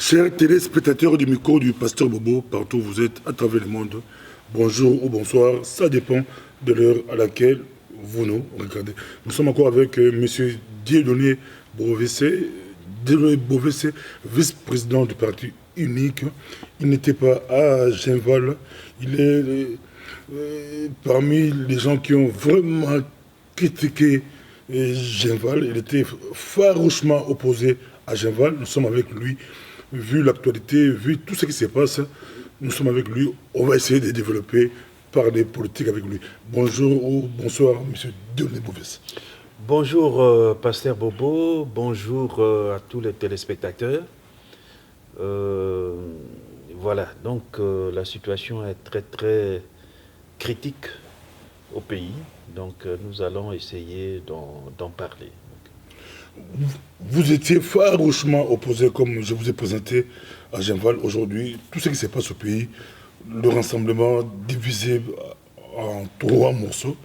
Chers téléspectateurs du micro du Pasteur Bobo, partout où vous êtes à travers le monde, bonjour ou bonsoir, ça dépend de l'heure à laquelle vous nous regardez. Nous sommes encore avec M. Dieudonné Bovessé, vice-président du parti unique. Il n'était pas à Genval, il est parmi les gens qui ont vraiment critiqué Genval. Il était farouchement opposé à Genval. Nous sommes avec lui. Vu l'actualité, vu tout ce qui se passe, nous sommes avec lui. On va essayer de développer, parler politique avec lui. Bonjour ou bonsoir, M. Dieudonné Bovessé. Bonjour, Pasteur Bobo. Bonjour à tous les téléspectateurs. Voilà, donc la situation est très très critique au pays. Donc nous allons essayer d'en parler. Vous étiez farouchement opposé, comme je vous ai présenté à Genval aujourd'hui. Tout ce qui se passe au pays, le rassemblement divisé en 3 morceaux.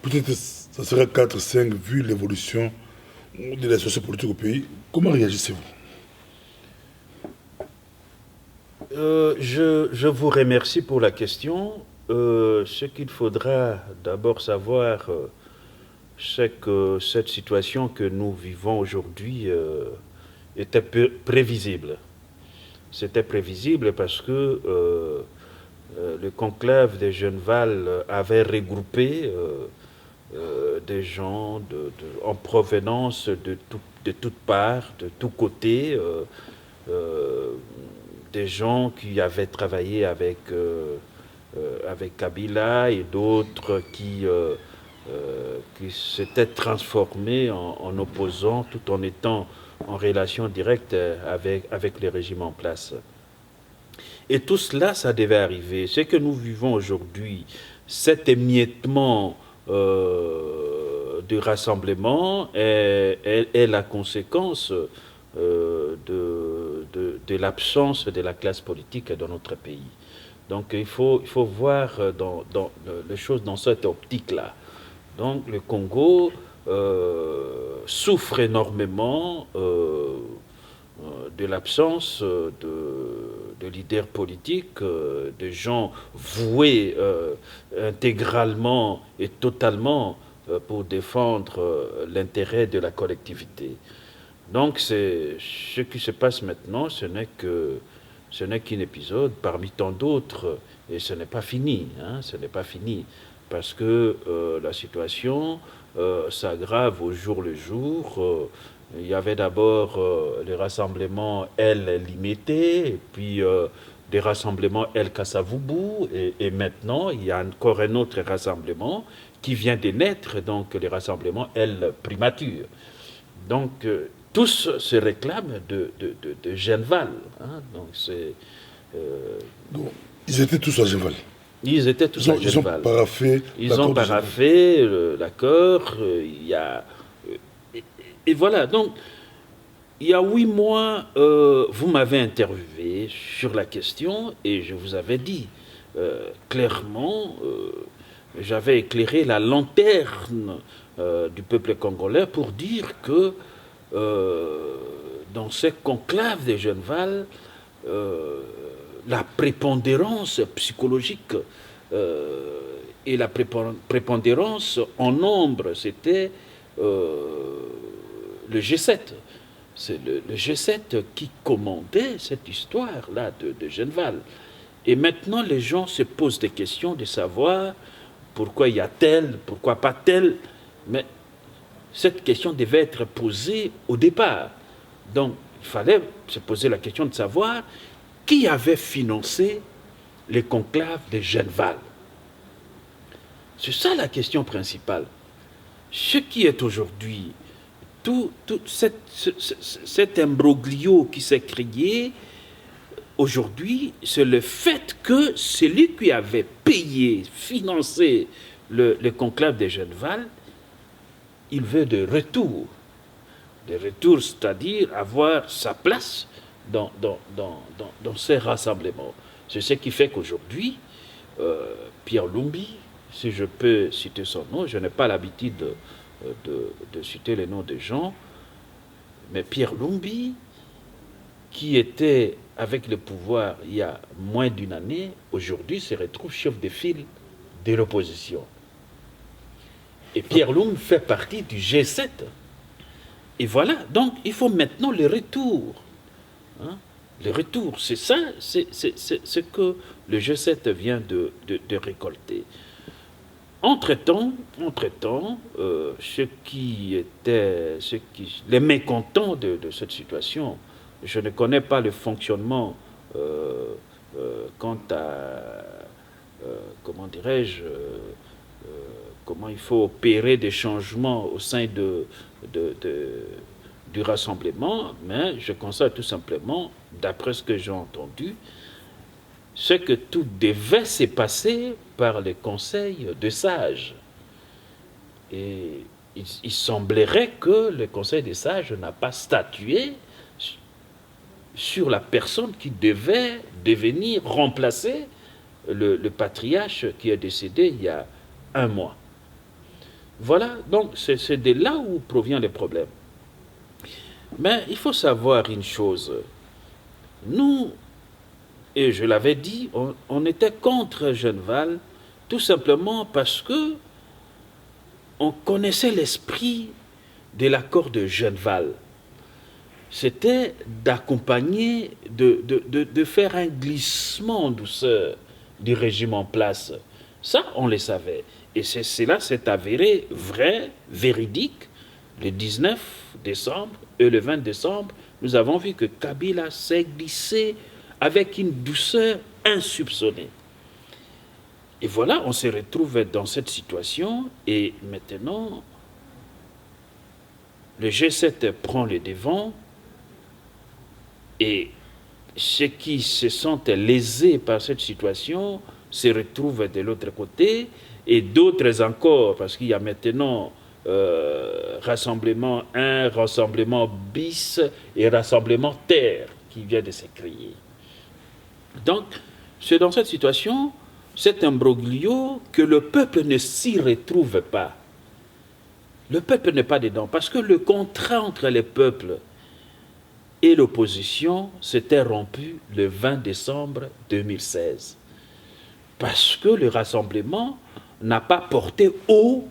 Peut-être ça serait 4, 5, vu l'évolution de la sociopolitique au pays. Comment réagissez-vous? Je vous remercie pour la question. Ce qu'il faudra d'abord savoir, c'est que cette situation que nous vivons aujourd'hui était prévisible. C'était prévisible parce que le conclave des Genval avait regroupé des gens en provenance de toutes parts, de tous côtés, des gens qui avaient travaillé avec Kabila et d'autres qui s'étaient transformés en opposants tout en étant en relation directe avec les régimes en place. Et tout cela, ça devait arriver. Ce que nous vivons aujourd'hui, cet émiettement du rassemblement est la conséquence de l'absence de la classe politique dans notre pays. Donc il faut voir les choses dans cette optique-là. Donc le Congo souffre énormément de l'absence de leaders politiques, de gens voués intégralement et totalement pour défendre l'intérêt de la collectivité. Donc ce qui se passe maintenant, ce n'est qu'un épisode parmi tant d'autres, et ce n'est pas fini, ce n'est pas fini, parce que la situation s'aggrave au jour le jour. Il y avait d'abord les rassemblements El Limité, et puis des rassemblements El Kasavubu, et maintenant il y a encore un autre rassemblement qui vient de naître, donc les rassemblements El Primature. Donc tous se réclament de Genval. Donc c'est, ils étaient tous à Genval. Ils étaient tous à Genval. Ils ont paraphé l'accord. Et voilà. Donc, il y a 8 mois, vous m'avez interviewé sur la question et je vous avais dit clairement, j'avais éclairé la lanterne du peuple congolais pour dire que dans ce conclave des Genval, la prépondérance psychologique et la prépondérance en nombre, c'était le G7. C'est le G7 qui commandait cette histoire-là de Genval. Et maintenant, les gens se posent des questions de savoir pourquoi il y a tel, pourquoi pas tel. Mais cette question devait être posée au départ. Donc, il fallait se poser la question de savoir qui avait financé les conclaves de Genval. C'est ça la question principale. Ce qui est aujourd'hui, tout cet imbroglio qui s'est créé aujourd'hui, c'est le fait que celui qui avait payé, financé le conclave de Genval, il veut de retour. De retour, c'est-à-dire avoir sa place dans ces rassemblements. C'est ce qui fait qu'aujourd'hui, Pierre Lumbi, si je peux citer son nom, je n'ai pas l'habitude de citer les noms des gens, mais Pierre Lumbi qui était avec le pouvoir il y a moins d'une année, aujourd'hui se retrouve chef de file de l'opposition. Et Pierre Loum fait partie du G7. Et voilà, donc il faut maintenant le retour. Hein? Le retour, c'est ça, c'est ce que le G7 vient de récolter. Entre-temps, les mécontents de cette situation, je ne connais pas le fonctionnement quant à, comment dirais-je, comment il faut opérer des changements au sein du rassemblement, mais je constate tout simplement, d'après ce que j'ai entendu, c'est que tout devait se passer par le conseil de sages. Et il semblerait que le conseil des sages n'a pas statué sur la personne qui devait devenir remplacer le patriarche qui est décédé il y a un mois. Voilà, donc c'est de là où provient le problème. Mais il faut savoir une chose. Nous, et je l'avais dit, on était contre Genval tout simplement parce que on connaissait l'esprit de l'accord de Genval. C'était d'accompagner, de faire un glissement en douceur du régime en place. Ça, on le savait. Et cela s'est avéré vrai, véridique. Le 19 décembre et le 20 décembre, nous avons vu que Kabila s'est glissé avec une douceur insoupçonnée. Et voilà, on se retrouve dans cette situation et maintenant, le G7 prend le devant et ceux qui se sentent lésés par cette situation se retrouvent de l'autre côté et d'autres encore, parce qu'il y a maintenant rassemblement 1, rassemblement bis et rassemblement terre qui vient de se créer. Donc, c'est dans cette situation, cet imbroglio, que le peuple ne s'y retrouve pas. Le peuple n'est pas dedans, parce que le contrat entre les peuples et l'opposition s'était rompu le 20 décembre 2016. Parce que le rassemblement n'a pas porté haut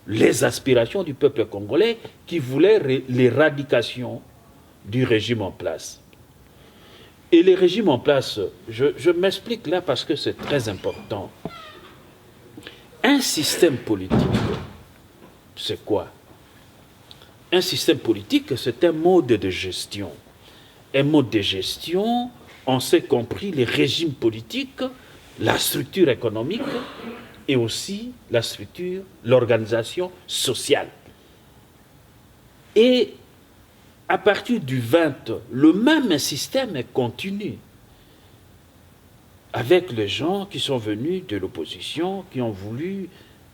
les aspirations du peuple congolais qui voulait l'éradication du régime en place. Et les régimes en place, je m'explique là parce que c'est très important. Un système politique, c'est quoi? Un système politique, c'est un mode de gestion. Un mode de gestion, on s'est compris les régimes politiques, la structure économique et aussi la structure, l'organisation sociale. Et à partir du 20, le même système continue avec les gens qui sont venus de l'opposition, qui ont voulu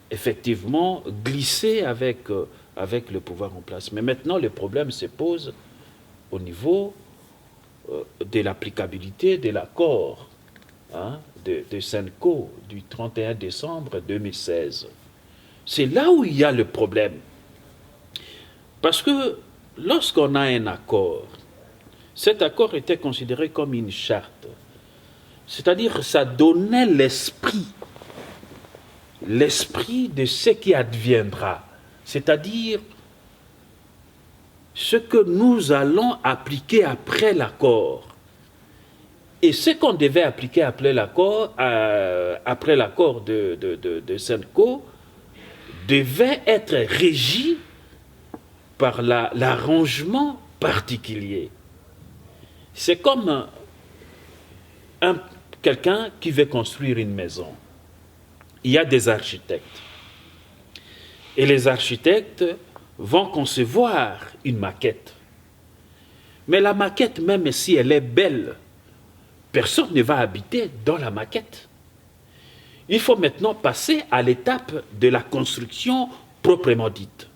effectivement glisser avec le pouvoir en place. Mais maintenant, le problème se pose au niveau de l'applicabilité de l'accord de Senko du 31 décembre 2016. C'est là où il y a le problème. Parce que lorsqu'on a un accord, cet accord était considéré comme une charte. C'est-à-dire que ça donnait l'esprit de ce qui adviendra. C'est-à-dire ce que nous allons appliquer après l'accord. Et ce qu'on devait appliquer après l'accord de Senko devait être régi par l'arrangement particulier. C'est comme quelqu'un qui veut construire une maison. Il y a des architectes. Et les architectes vont concevoir une maquette. Mais la maquette, même si elle est belle, personne ne va habiter dans la maquette. Il faut maintenant passer à l'étape de la construction proprement dite.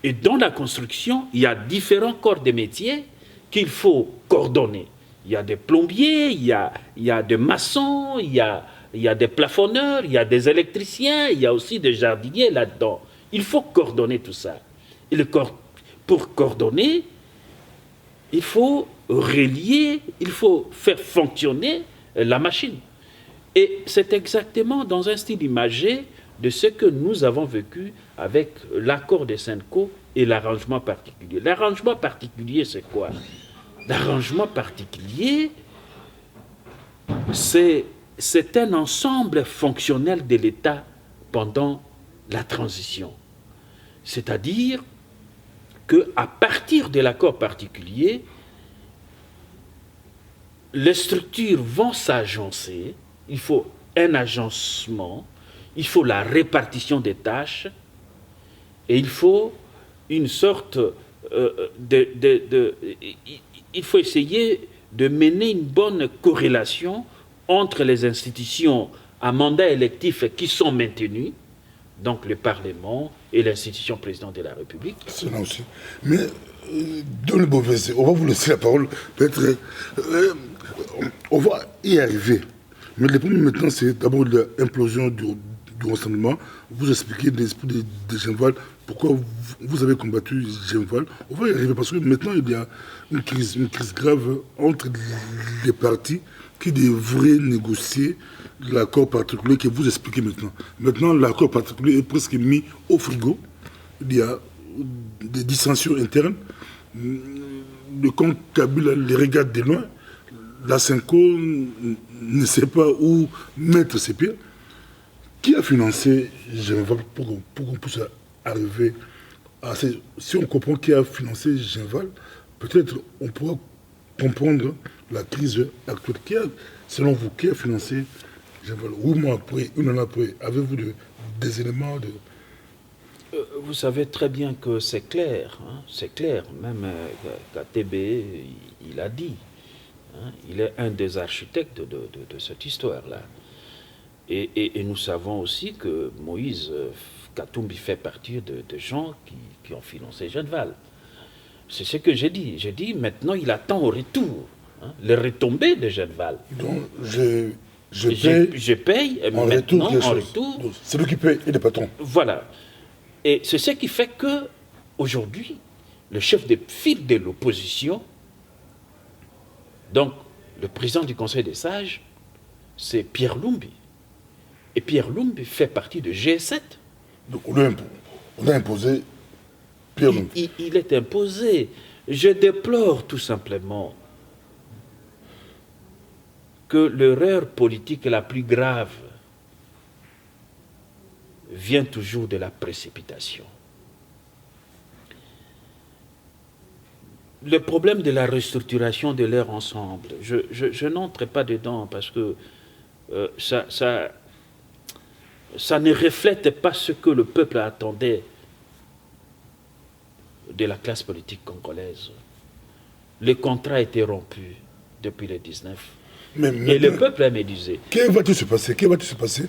Et dans la construction, il y a différents corps de métiers qu'il faut coordonner. Il y a des plombiers, il y a des maçons, il y a des plafonneurs, il y a des électriciens, il y a aussi des jardiniers là-dedans. Il faut coordonner tout ça. Et pour coordonner, il faut relier, il faut faire fonctionner la machine. Et c'est exactement dans un style imagé de ce que nous avons vécu avec l'accord des Synco et l'arrangement particulier. L'arrangement particulier, c'est quoi? L'arrangement particulier, c'est un ensemble fonctionnel de l'État pendant la transition. C'est-à-dire qu'à partir de l'accord particulier, les structures vont s'agencer, il faut un agencement, il faut la répartition des tâches, et il faut une sorte il faut essayer de mener une bonne corrélation entre les institutions à mandat électif qui sont maintenues, donc le Parlement et l'institution président de la République. C'est là aussi. Mais, dans le mauvais, on va vous laisser la parole. Peut-être, on va y arriver. Mais le problème maintenant, c'est d'abord l'implosion du rassemblement. Vous expliquez l'esprit de Genval, pourquoi vous avez combattu Genval. On va y arriver parce que maintenant, il y a une crise grave entre les partis qui devraient négocier l'accord particulier que vous expliquez maintenant. Maintenant, l'accord particulier est presque mis au frigo. Il y a des dissensions internes. Le camp Kabila les regarde de loin. La Synco ne sait pas où mettre ses pieds. Qui a financé Genval pour qu'on puisse arriver à ces... Si on comprend qui a financé Genval, peut-être on pourra comprendre la crise actuelle. Selon vous, qui a financé Genval? 8 mois après, 1 an après, avez-vous des éléments de... Vous savez très bien que c'est clair, hein, c'est clair. Même KTB, il a dit. Hein, il est un des architectes de cette histoire-là. Et nous savons aussi que Moïse Katumbi fait partie de gens qui ont financé Genval. C'est ce que j'ai dit. J'ai dit, maintenant, il attend au retour, hein, les retombées de Genval. Donc, je paye en retour. C'est lui qui paye et le patron. Voilà. Et c'est ce qui fait que, aujourd'hui, le chef de file de l'opposition, donc le président du Conseil des sages, c'est Pierre Lumbi. Et Pierre Lumbi fait partie de G7. Donc on a imposé Pierre Lumbi. Il est imposé. Je déplore tout simplement que l'erreur politique la plus grave vient toujours de la précipitation. Le problème de la restructuration de leur ensemble, je n'entre pas dedans parce que ça ne reflète pas ce que le peuple attendait de la classe politique congolaise. Le contrat a été rompu depuis le 19. Et le peuple a médusé. Qu'est-ce qui va-t-il se passer?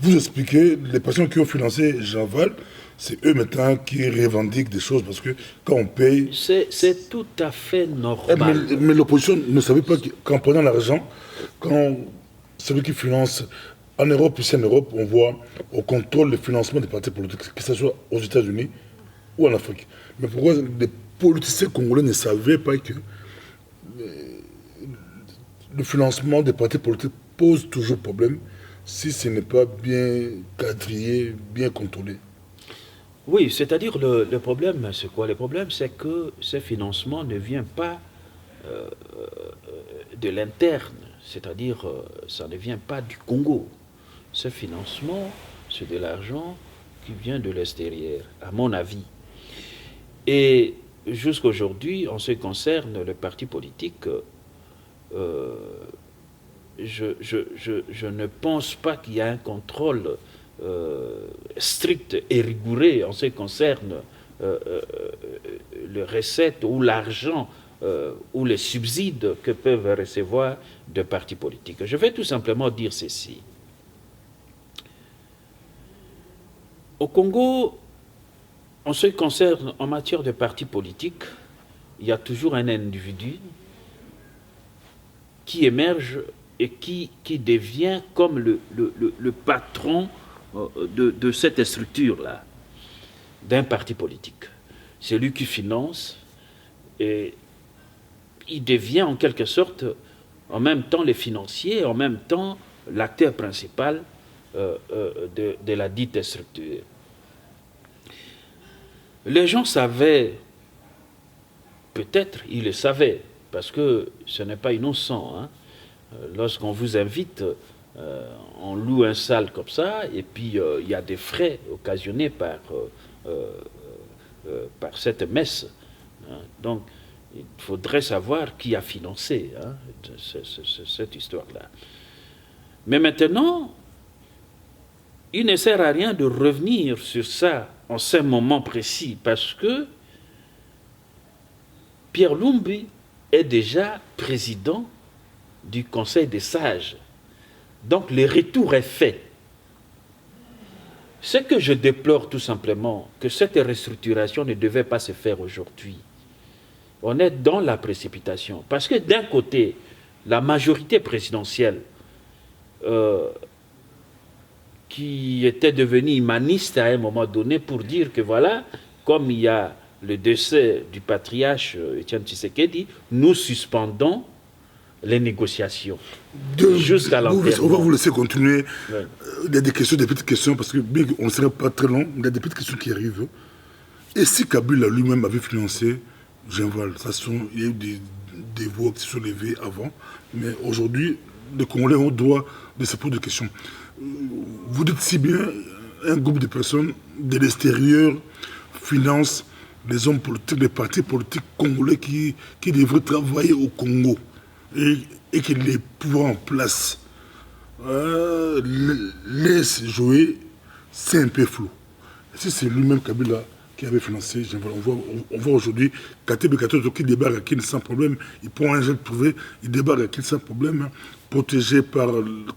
Vous expliquez, les personnes qui ont financé Genval, c'est eux maintenant qui revendiquent des choses parce que quand on paye... C'est tout à fait normal. Mais l'opposition ne savait pas qu'en prenant l'argent, quand celui qui finance en Europe, ici en Europe, on voit au contrôle le financement des partis politiques, que ce soit aux États-Unis ou en Afrique. Mais pourquoi les politiciens congolais ne savaient pas que le financement des partis politiques pose toujours problème si ce n'est pas bien quadrillé, bien contrôlé? Oui, c'est-à-dire le problème, c'est quoi? Le problème, c'est que ce financement ne vient pas de l'interne, c'est-à-dire ça ne vient pas du Congo. Ce financement, c'est de l'argent qui vient de l'extérieur, à mon avis. Et jusqu'aujourd'hui, en ce qui concerne le parti politique, je ne pense pas qu'il y a un contrôle strict et rigoureux en ce qui concerne les recettes ou l'argent ou les subsides que peuvent recevoir de partis politiques. Je vais tout simplement dire ceci. Au Congo, en ce qui concerne en matière de partis politiques, il y a toujours un individu qui émerge et qui devient comme le patron de cette structure-là, d'un parti politique. C'est lui qui finance et il devient en quelque sorte en même temps le financier, en même temps l'acteur principal de la dite structure. Les gens savaient, peut-être ils le savaient, parce que ce n'est pas innocent. Hein. Lorsqu'on vous invite, on loue un salle comme ça, et puis il y a des frais occasionnés par cette messe. Hein. Donc, il faudrait savoir qui a financé hein, cette histoire-là. Mais maintenant, il ne sert à rien de revenir sur ça en ce moment précis, parce que Pierre Lumbi est déjà président du Conseil des sages. Donc le retour est fait. Ce que je déplore tout simplement, que cette restructuration ne devait pas se faire aujourd'hui. On est dans la précipitation. Parce que d'un côté, la majorité présidentielle, qui était devenue humaniste à un moment donné pour dire que voilà, comme il y a le décès du patriarche Étienne Tshisekedi, nous suspendons les négociations jusqu'à l'enterrement. On va vous laisser continuer. Ouais. Il y a des questions, des petites questions, parce que bien qu'on ne serait pas très long, il y a des petites questions qui arrivent. Et si Kabila lui-même avait financé Genval, il y a eu des voix qui se sont levées avant, mais aujourd'hui, les Congolais ont droit de se poser des questions. Vous dites si bien, un groupe de personnes de l'extérieur finance les hommes politiques, les partis politiques congolais qui devraient travailler au Congo et que les pouvoirs en place laissent jouer, c'est un peu flou. Si c'est lui-même Kabila qui avait financé, on voit aujourd'hui Katebe Katoto qui débarque à Kin sans problème, il prend un jet privé, il débarque à Kin sans problème, protégé par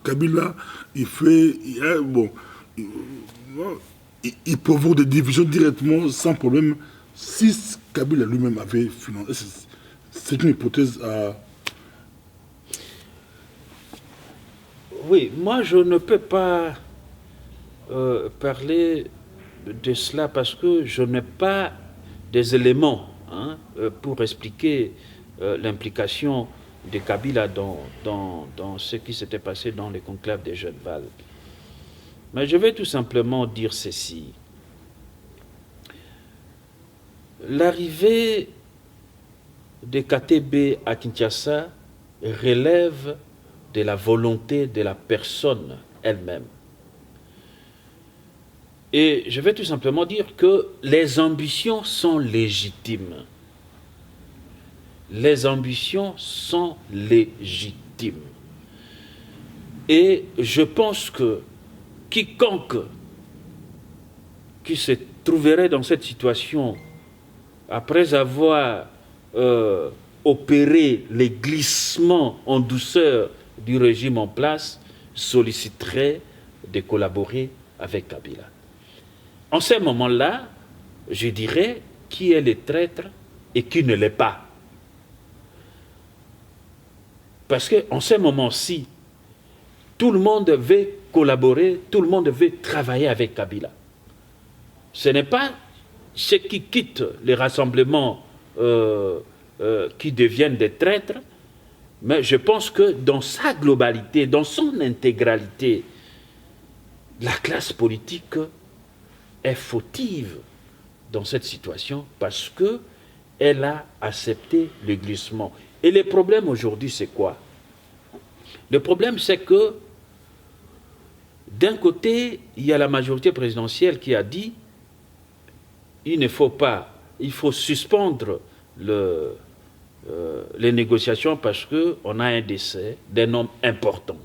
Kabila, il provoque des divisions directement sans problème. Si Kabila lui-même avait financé, c'est une hypothèse à... Oui, moi je ne peux pas parler de cela parce que je n'ai pas des éléments hein, pour expliquer l'implication de Kabila dans ce qui s'était passé dans les conclaves de Genval. Mais je vais tout simplement dire ceci. L'arrivée de KTB à Kinshasa relève de la volonté de la personne elle-même. Et je vais tout simplement dire que les ambitions sont légitimes. Les ambitions sont légitimes. Et je pense que quiconque qui se trouverait dans cette situation après avoir opéré les glissements en douceur du régime en place, solliciterait de collaborer avec Kabila. En ce moment-là, je dirais qui est le traître et qui ne l'est pas. Parce qu'en ce moment-ci, tout le monde veut collaborer, tout le monde veut travailler avec Kabila. Ce n'est pas ceux qui quittent les rassemblements qui deviennent des traîtres, mais je pense que dans sa globalité, dans son intégralité, la classe politique est fautive dans cette situation parce qu'elle a accepté le glissement. Et le problème aujourd'hui, c'est quoi? Le problème, c'est que d'un côté, il y a la majorité présidentielle qui a dit il ne faut pas, il faut suspendre les négociations parce qu'on a un décès d'un homme important.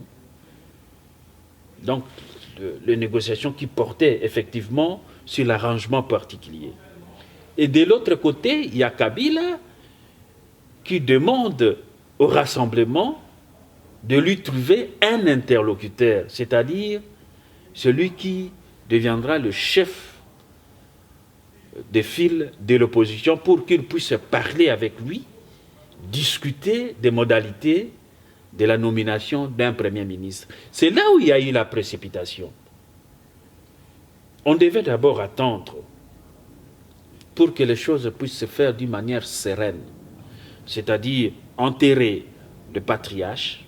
Donc, les négociations qui portaient effectivement sur l'arrangement particulier. Et de l'autre côté, il y a Kabila qui demande au rassemblement de lui trouver un interlocuteur, c'est-à-dire celui qui deviendra le chef des fils de l'opposition pour qu'il puisse parler avec lui, discuter des modalités de la nomination d'un Premier ministre. C'est là où il y a eu la précipitation. On devait d'abord attendre pour que les choses puissent se faire d'une manière sereine, c'est-à-dire enterrer le patriarche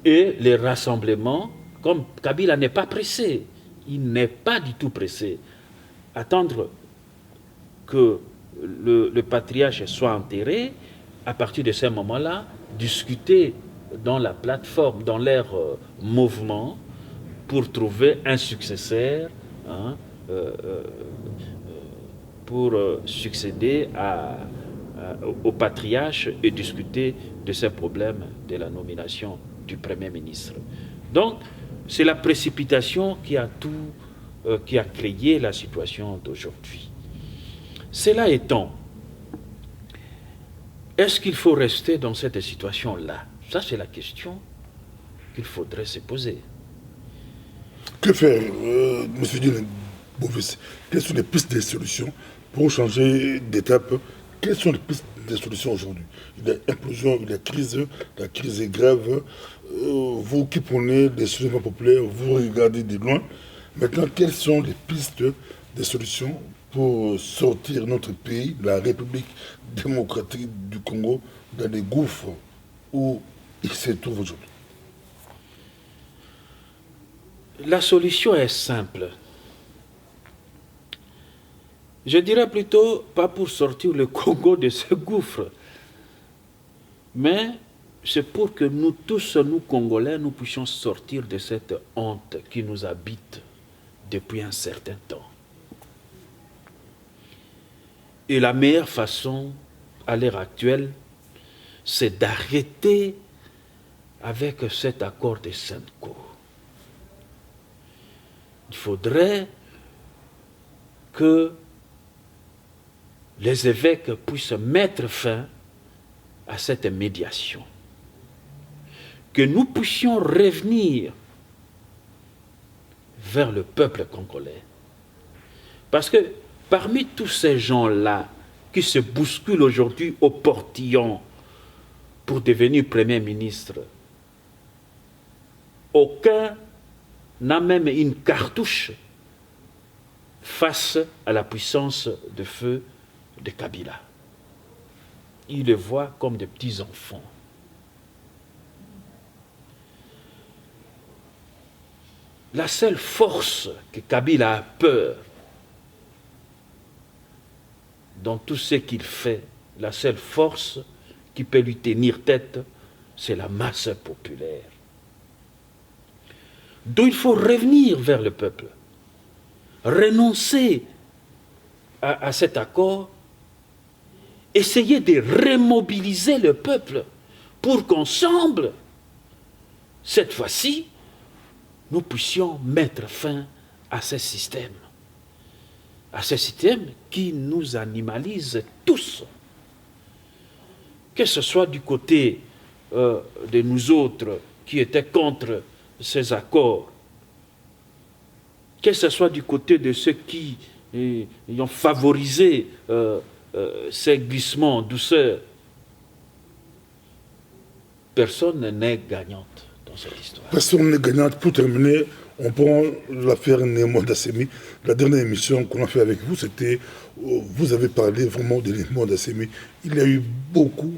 et les rassemblements, comme Kabila n'est pas pressé, il n'est pas du tout pressé. Attendre que le patriarche soit enterré, à partir de ce moment-là, discuter dans la plateforme, dans leur mouvement, pour trouver un successeur, hein, pour succéder au patriarche et discuter de ces problèmes de la nomination du Premier ministre. Donc, c'est la précipitation qui a créé la situation d'aujourd'hui. Cela étant, est-ce qu'il faut rester dans cette situation-là? Ça, c'est la question qu'il faudrait se poser. Que faire, M. Dylan Bovis? Quelles sont les pistes de solutions pour changer d'étape? Quelles sont les pistes de solutions aujourd'hui? Il y a implosion, il y a crise, la crise est grave. Vous qui prenez des soulèvements populaires, vous regardez de loin. Maintenant, quelles sont les pistes de solutions pour sortir notre pays, la République démocratique du Congo, dans les gouffres où il se trouve aujourd'hui? La solution est simple. Je dirais plutôt pas pour sortir le Congo de ce gouffre, mais c'est pour que nous tous, nous Congolais, nous puissions sortir de cette honte qui nous habite depuis un certain temps. Et la meilleure façon, à l'heure actuelle, c'est d'arrêter avec cet accord de Senko. Il faudrait que les évêques puissent mettre fin à cette médiation. Que nous puissions revenir vers le peuple congolais. Parce que parmi tous ces gens-là qui se bousculent aujourd'hui au portillon pour devenir Premier ministre, aucun n'a même une cartouche face à la puissance de feu de Kabila. Ils les voient comme des petits-enfants. La seule force que Kabila a peur dans tout ce qu'il fait, la seule force qui peut lui tenir tête, c'est la masse populaire. Donc il faut revenir vers le peuple, renoncer à cet accord, essayer de remobiliser le peuple pour qu'ensemble, cette fois-ci, nous puissions mettre fin à ce système qui nous animalise tous. Que ce soit du côté de nous autres qui étaient contre ces accords, que ce soit du côté de ceux qui ont favorisé ces glissements en douceur, personne n'est gagnante dans cette histoire. Personne n'est gagnante. Pour terminer, on prend l'affaire Némo Dassemi. La dernière émission qu'on a fait avec vous, c'était, vous avez parlé vraiment de Némo Dassemi. Il y a eu beaucoup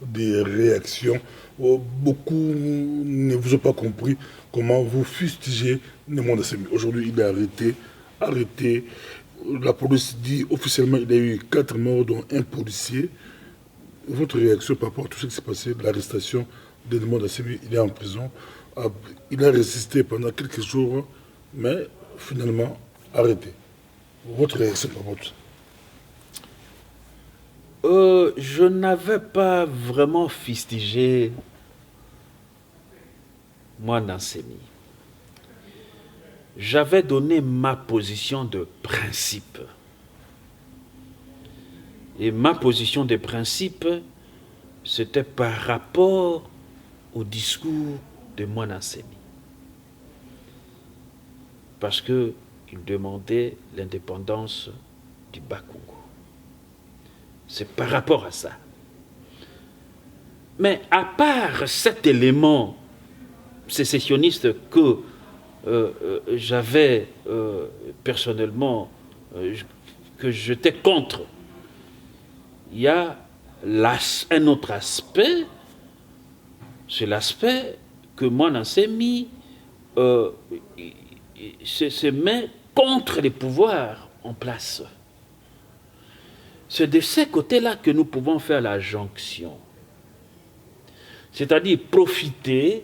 de réactions. Beaucoup ne vous ont pas compris comment vous fustigez Némo Dassemi. Aujourd'hui, il est arrêté. La police dit officiellement qu'il y a eu 4 morts, dont un policier. Votre réaction par rapport à tout ce qui s'est passé, l'arrestation de Némo Dassemi, il est en prison. Il a résisté pendant quelques jours, mais finalement arrêté. Votre réaction par rapport à tout ça? Je n'avais pas vraiment fustigé moi Dassemi. J'avais donné ma position de principe. Et ma position de principe, c'était par rapport au discours de Moine Nsemi. Parce qu'il demandait l'indépendance du Bas-Congo. C'est par rapport à ça. Mais à part cet élément sécessionniste que j'avais personnellement, que j'étais contre, il y a un autre aspect, c'est l'aspect que Moana Nsemi se met contre les pouvoirs en place. C'est de ces côtés-là que nous pouvons faire la jonction. C'est-à-dire profiter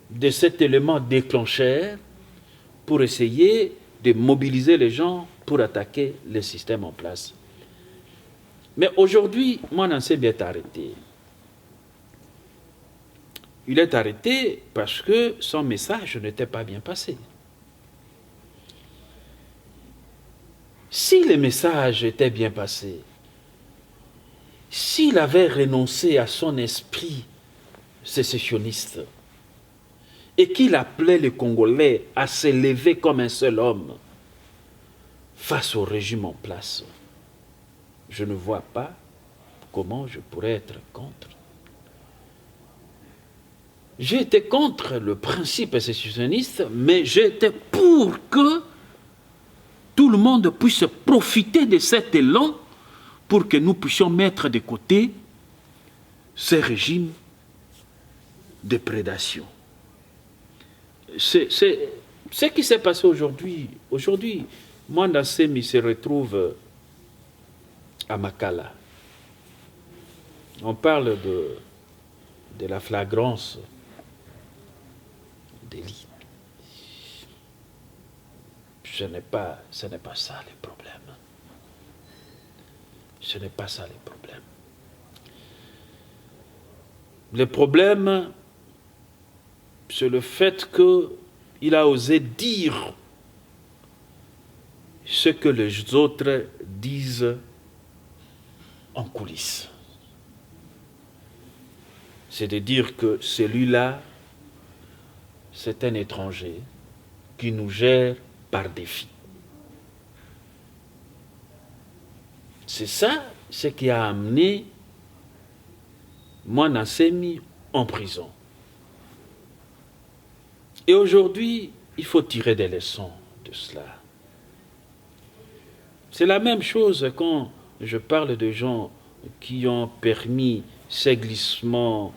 de cet élément déclencheur pour essayer de mobiliser les gens pour attaquer le système en place. Mais aujourd'hui, Moana Nsemi est arrêté. Il est arrêté parce que son message n'était pas bien passé. Si le message était bien passé, s'il avait renoncé à son esprit sécessionniste et qu'il appelait les Congolais à s'élever comme un seul homme face au régime en place, je ne vois pas comment je pourrais être contre. J'ai été contre le principe sécessionniste, mais j'étais pour que tout le monde puisse profiter de cet élan pour que nous puissions mettre de côté ces régimes de prédation. C'est ce qui s'est passé aujourd'hui. Aujourd'hui, Moana Nsemi se retrouve à Makala. On parle de la flagrance délit. Ce n'est pas ça le problème. Ce n'est pas ça le problème. Le problème, c'est le fait qu'il a osé dire ce que les autres disent en coulisses. C'est de dire que celui-là, c'est un étranger qui nous gère par défi. C'est ça ce qui a amené Moana Nsemi en prison. Et aujourd'hui, il faut tirer des leçons de cela. C'est la même chose quand je parle de gens qui ont permis ces glissements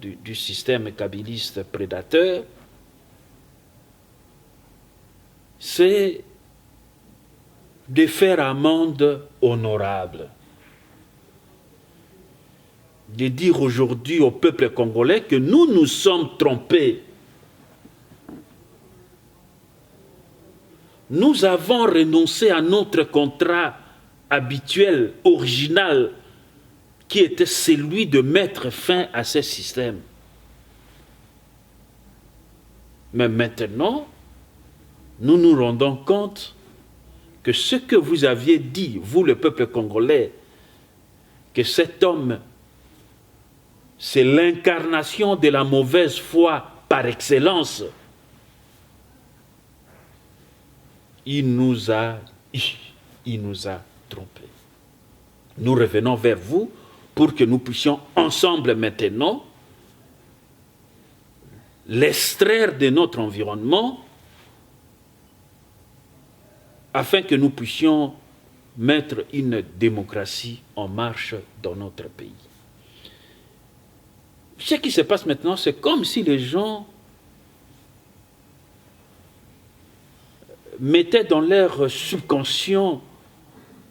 du système kabyliste prédateur. C'est de faire amende honorable. De dire aujourd'hui au peuple congolais que nous nous sommes trompés. Nous avons renoncé à notre contrat habituel, original, qui était celui de mettre fin à ce système. Mais maintenant, nous nous rendons compte que ce que vous aviez dit, vous le peuple congolais, que cet homme, c'est l'incarnation de la mauvaise foi par excellence, il nous a trompés. Nous revenons vers vous pour que nous puissions ensemble maintenant l'extraire de notre environnement afin que nous puissions mettre une démocratie en marche dans notre pays. Ce qui se passe maintenant, c'est comme si les gens mettaient dans leur subconscient,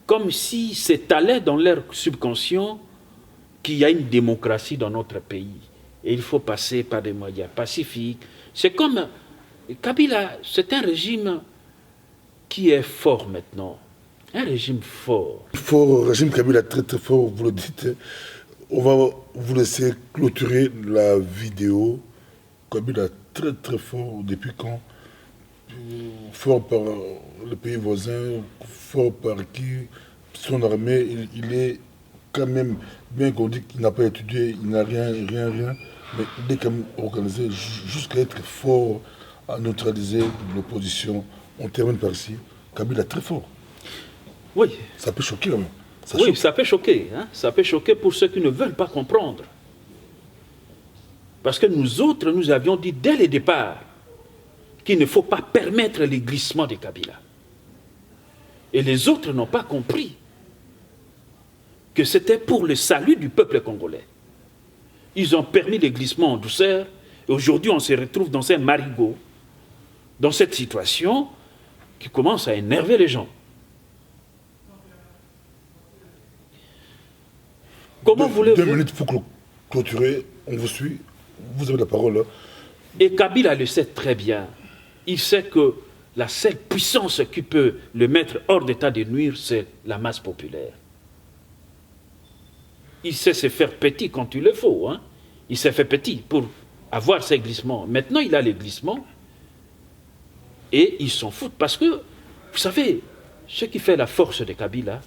comme si s'étalait dans leur subconscient qu'il y a une démocratie dans notre pays. Et il faut passer par des moyens pacifiques. C'est comme Kabila, c'est un régime qui est fort maintenant. Un régime fort. Fort, régime Kabila très très fort, vous le dites. On va vous laisser clôturer la vidéo. Kabila très très fort, depuis quand? Fort par le pays voisin, fort par qui? Son armée, il est quand même, bien qu'on dit qu'il n'a pas étudié, il n'a rien, mais il est quand même organisé jusqu'à être fort à neutraliser l'opposition. On termine par ici. Kabila très fort. Oui. Ça peut choquer quand même. Ça peut choquer. Hein? Ça peut choquer pour ceux qui ne veulent pas comprendre. Parce que nous autres, nous avions dit dès le départ qu'il ne faut pas permettre les glissements de Kabila. Et les autres n'ont pas compris. que c'était pour le salut du peuple congolais. Ils ont permis le glissement en douceur, et aujourd'hui on se retrouve dans un marigot, dans cette situation qui commence à énerver les gens. Comment voulez-vous... 2 minutes pour clôturer, on vous suit, vous avez la parole. Et Kabila le sait très bien. Il sait que la seule puissance qui peut le mettre hors d'état de nuire, c'est la masse populaire. Il sait se faire petit quand il le faut. Hein. Il s'est fait petit pour avoir ses glissements. Maintenant, il a les glissements et ils s'en foutent. Parce que, vous savez, ce qui fait la force de Kabila,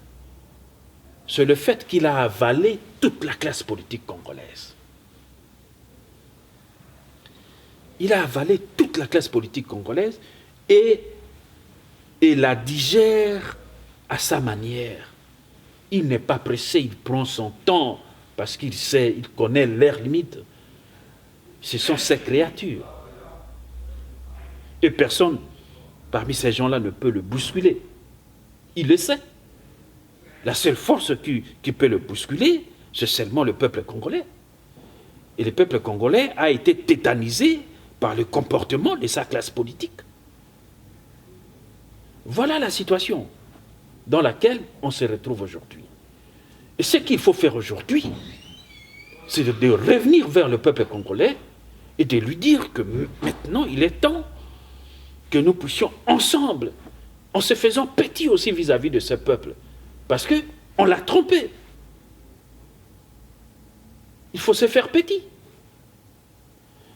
c'est le fait qu'il a avalé toute la classe politique congolaise. Il a avalé toute la classe politique congolaise et la digère à sa manière. Il n'est pas pressé, il prend son temps parce qu'il sait, il connaît leurs limites. Ce sont ses créatures. Et personne parmi ces gens-là ne peut le bousculer. Il le sait. La seule force qui peut le bousculer, c'est seulement le peuple congolais. Et le peuple congolais a été tétanisé par le comportement de sa classe politique. Voilà la situation dans laquelle on se retrouve aujourd'hui. Et ce qu'il faut faire aujourd'hui, c'est de revenir vers le peuple congolais et de lui dire que maintenant, il est temps que nous puissions ensemble, en se faisant petits aussi vis-à-vis de ce peuple, parce qu'on l'a trompé. Il faut se faire petit.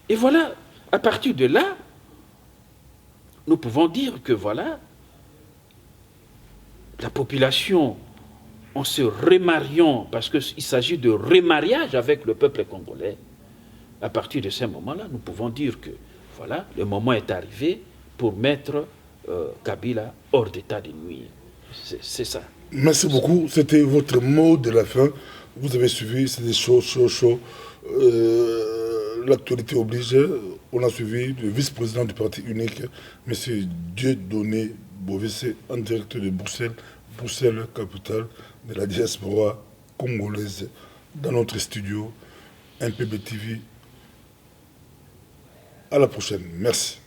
Et voilà, à partir de là, nous pouvons dire que voilà, la population, en se remariant, parce qu'il s'agit de remariage avec le peuple congolais, à partir de ce moment-là, nous pouvons dire que voilà, le moment est arrivé pour mettre Kabila hors d'état de nuire. C'est ça. Merci beaucoup. C'était votre mot de la fin. Vous avez suivi, c'était chaud. L'actualité oblige. On a suivi le vice-président du parti unique, M. Dieudonné Bovissé, en direct de Bruxelles, capitale de la diaspora congolaise, dans notre studio MPB TV. À la prochaine. Merci.